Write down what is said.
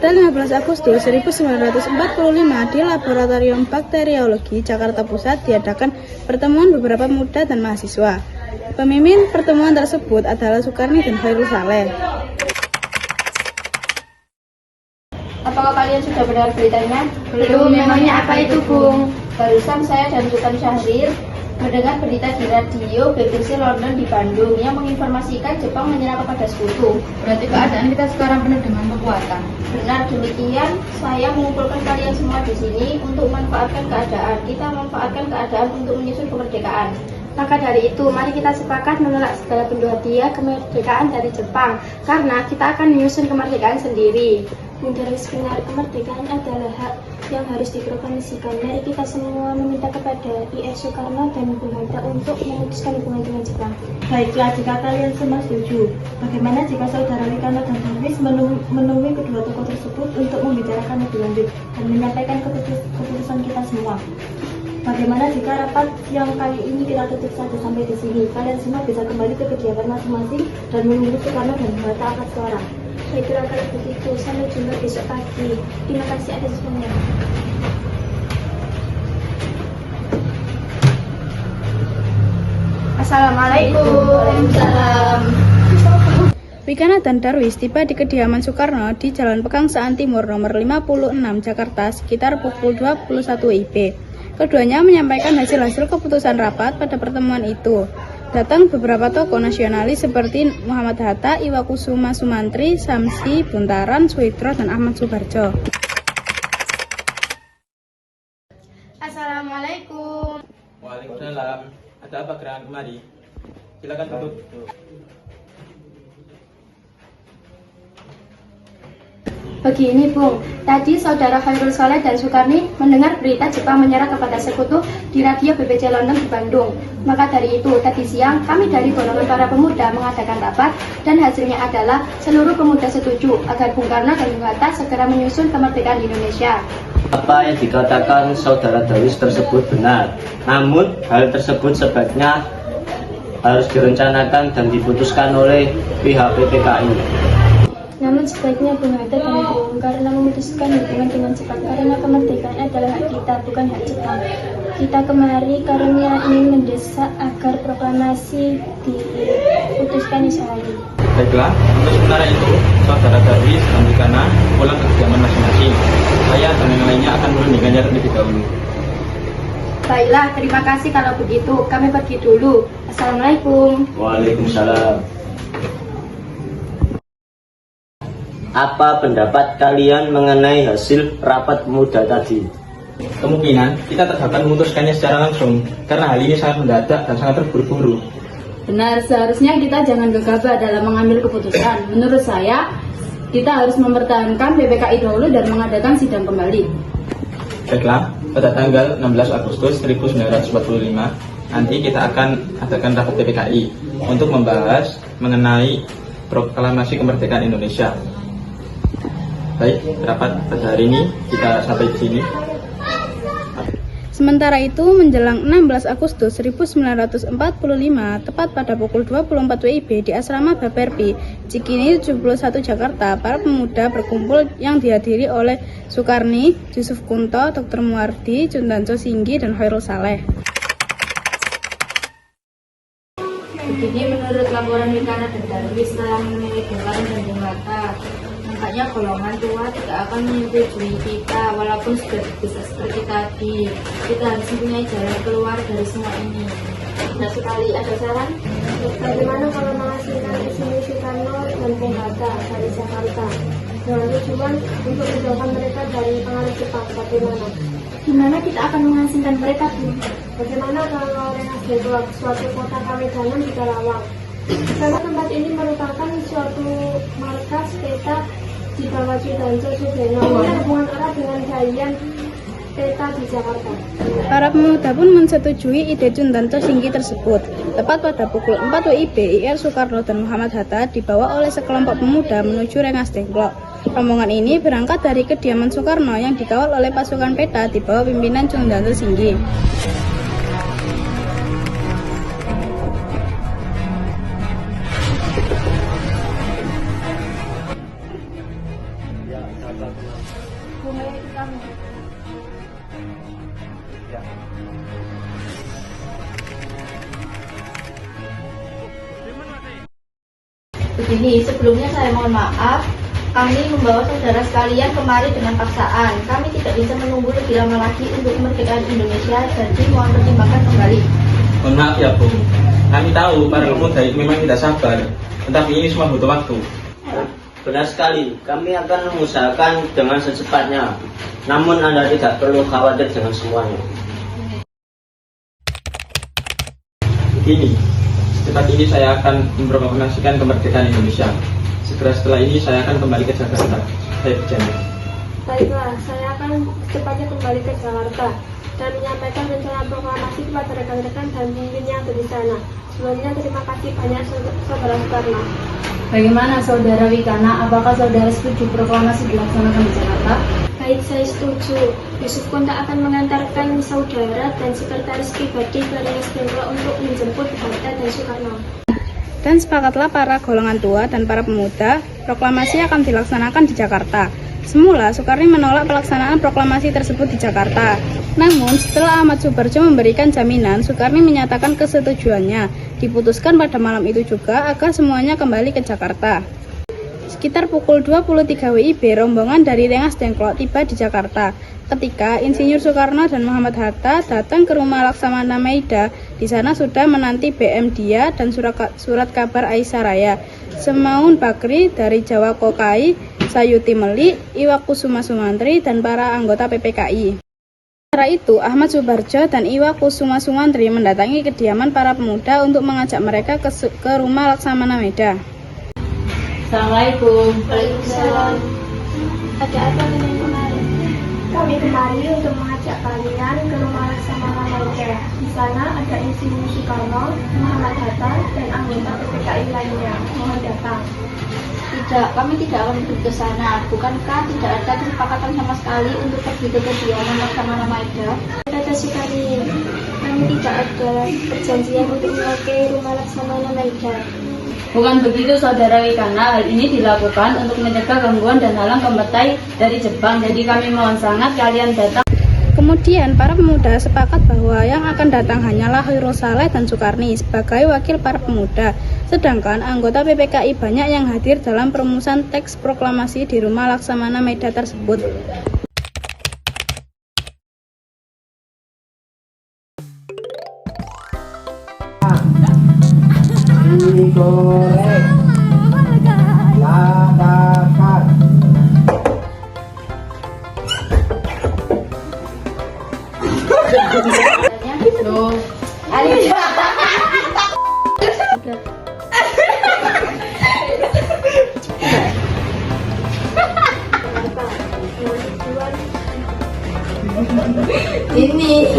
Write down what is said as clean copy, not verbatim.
Pada 15 Agustus 1945 di Laboratorium Bakteriologi Jakarta Pusat diadakan pertemuan beberapa pemuda dan mahasiswa. Pemimpin pertemuan tersebut adalah Soekarni dan Khairul Saleh. Apakah kalian sudah mendengar beritanya? Belum, memangnya apa itu, Bung? Barusan saya dan Sultan Syahrir mendengar berita di radio BBC London di Bandung yang menginformasikan Jepang menyerah kepada sekutu. Berarti keadaan kita sekarang penuh dengan kekuatan. Benar demikian, saya mengumpulkan kalian semua di sini untuk memanfaatkan keadaan. Kita memanfaatkan keadaan untuk menyusun kemerdekaan. Maka dari itu, mari kita sepakat menolak segala bentuk hadiah kemerdekaan dari Jepang, karena kita akan menyusun kemerdekaan sendiri. Garis besar kemerdekaan adalah hak yang harus diproklamasikan. Mari kita semua meminta kepada I.R. Soekarno dan Bung Hatta untuk memutuskan hubungan dengan Jepang. Baiklah, jika kalian semua setuju, bagaimana jika saudara Rikano dan Darwis menemui kedua tokoh tersebut untuk membicarakan lebih lanjut dan menyampaikan keputusan kita semua? Bagaimana jika rapat yang kali ini kita tutup saja sampai di sini? Kalian semua bisa kembali ke kegiatan masing-masing dan menunggu Soekarno dan Bung Hatta akan suara. Baiklah kalau begitu, sampai jumpa besok pagi. Terima kasih atas semuanya. Assalamualaikum. Rikano dan Darwis tiba di kediaman Soekarno di Jalan Pegangsaan Timur nomor 56 Jakarta sekitar pukul 21 WIB. Keduanya menyampaikan hasil-hasil keputusan rapat pada pertemuan itu. Datang beberapa tokoh nasionalis seperti Muhammad Hatta, Iwakusuma Sumantri, Samsi Buntaran, Soetro, dan Ahmad Subarjo. Assalamualaikum. Waalaikumsalam. Ada apa gerangan kemari? Silakan duduk. Begini, Bung. Tadi saudara Khairul Saleh dan Soekarni mendengar berita Jepang menyerah kepada sekutu di radio BBC London di Bandung. Maka dari itu, tadi siang kami dari golongan para pemuda mengadakan rapat dan hasilnya adalah seluruh pemuda setuju agar Bung Karno dan Bung Hatta segera menyusun kemerdekaan Indonesia. Apa yang dikatakan saudara Darwis tersebut benar. Namun, hal tersebut sebaiknya harus direncanakan dan diputuskan oleh pihak PPKI. Namun sebaiknya Bung Hatta dan Bung Karno memutuskan hubungan dengan Jepang karena kemerdekaan adalah hak kita, bukan hak Jepang. Kita kemari karena ingin mendesak agar proklamasi diputuskan Israel. Baiklah, untuk sementara itu, saudara Darwis dan Rikano pulang ke kediaman masing-masing. Saya dan yang lainnya akan menunjukkannya terlebih dahulu. Baiklah, terima kasih kalau begitu. Kami pergi dulu. Assalamualaikum. Waalaikumsalam. Apa pendapat kalian mengenai hasil rapat pemuda tadi? Kemungkinan kita tak dapat memutuskannya secara langsung karena hal ini sangat mendadak dan sangat terburu-buru. Benar, seharusnya kita jangan gegabah dalam mengambil keputusan. Menurut saya, kita harus mempertahankan PPKI dahulu dan mengadakan sidang kembali. Baiklah, pada tanggal 16 Agustus 1945 nanti kita akan adakan rapat PPKI untuk membahas mengenai proklamasi kemerdekaan Indonesia. Baik, rapat pada hari ini kita sampai di sini. Sementara itu, menjelang 16 Agustus 1945, tepat pada pukul 24 WIB di Asrama Baperpi, Cikini 71 Jakarta, para pemuda berkumpul yang dihadiri oleh Soekarni, Yusuf Kunto, Dr. Muardi, Jundanto Singgi, dan Khairul Saleh. Begini menurut laporan Rikano dan Darwis setelah memilih Bung Karno dan Bung Hatta. Nampaknya golongan tua tidak akan menyetujui kita walaupun sudah bisa seperti tadi. Kita harus mempunyai jalan keluar dari semua ini. Nah, sekali ada saran? Bagaimana kalau menghasilkan isi Soekarno dan Bung Hatta dari Jakarta dengan tujuan untuk menjauhkan mereka dari pengaruh Jepang? Bagaimana? Gimana kita akan menghasilkan mereka, Bu? Bagaimana kalau Rengas Dengklok, suatu kota Kawedanan di Karawang? Karena tempat ini merupakan suatu markas peta di bawah Jundanto Sugeno. Ini hubungan erat dengan galian peta di Jakarta. Para pemuda pun menyetujui ide Jundanto Singgi tersebut. Tepat pada pukul 4 WIB, I.R. Soekarno dan Muhammad Hatta dibawa oleh sekelompok pemuda menuju Rengas Dengklok. Rombongan ini berangkat dari kediaman Soekarno yang dikawal oleh pasukan peta di bawah pimpinan Jundanto Singgi. Begini, sebelumnya saya mohon maaf, kami membawa saudara sekalian kemari dengan paksaan. Kami tidak bisa menunggu lebih lama lagi untuk kemerdekaan Indonesia, jadi mohon pertimbangkan kembali. Mohon maaf ya Bu, kami tahu para pemuda memang tidak sabar, tetapi ini semua butuh waktu. Benar sekali, kami akan mengusahakan dengan secepatnya. Namun Anda tidak perlu khawatir dengan semuanya. Begini, secepat ini saya akan memproklamasikan kemerdekaan Indonesia. Segera setelah ini saya akan kembali ke Jakarta. Saya berjanji. Baiklah, saya akan secepatnya kembali ke Jakarta dan menyampaikan rencana proklamasi kepada rekan-rekan dan pemimpin yang ada di sana. Sebelumnya terima kasih banyak Saudara Soekarno. Bagaimana Saudara Wikana? Apakah Saudara setuju proklamasi dilaksanakan di Jakarta? Baik, saya setuju. Yusuf Konta akan mengantarkan saudara dan sekretaris pribadi ke Rengas Dengklok untuk menjemput Hatta dan Soekarno. Dan sepakatlah para golongan tua dan para pemuda, proklamasi akan dilaksanakan di Jakarta. Semula, Soekarno menolak pelaksanaan proklamasi tersebut di Jakarta. Namun, setelah Ahmad Subarjo memberikan jaminan, Soekarno menyatakan kesetujuannya. Diputuskan pada malam itu juga agar semuanya kembali ke Jakarta. Sekitar pukul 23 WIB, rombongan dari Rengas Dengklok tiba di Jakarta. Ketika Insinyur Soekarno dan Muhammad Hatta datang ke rumah Laksamana Maida, di sana sudah menanti BM Dia dan surat kabar Aisyah Raya, Semaun Bakri dari Jawa Kokai, Sayuti Meli, Iwa Kusuma Sumantri, dan para anggota PPKI. Sementara itu, Ahmad Subarjo dan Iwa Kusuma Sumantri mendatangi kediaman para pemuda untuk mengajak mereka ke rumah Laksamana Maida. Assalamualaikum. Waalaikumsalam. Ada apa dengan kemarin? Kami kemari untuk mengajak kalian ke rumah Laksamana Maida. Di sana ada Insinyur Soekarno, Muhammad Hatta, dan anggota PPKI lainnya. Mohon datang. Tidak, kami tidak akan pergi ke sana. Bukankah tidak ada kesepakatan sama sekali untuk pergi ke kediaman Laksamana Maida? Kata sekali, kami tidak ada perjanjian untuk memakai rumah Laksamana Maida. Bukan begitu Saudara Wikana, hal ini dilakukan untuk mencegah gangguan dan halang kemetai dari Jepang. Jadi kami mohon sangat kalian datang. Kemudian para pemuda sepakat bahwa yang akan datang hanyalah Khairul Saleh dan Soekarni sebagai wakil para pemuda. Sedangkan anggota PPKI banyak yang hadir dalam perumusan teks proklamasi di rumah Laksamana Maida tersebut. Digoreng, dadakan. Loh, Ali. Ini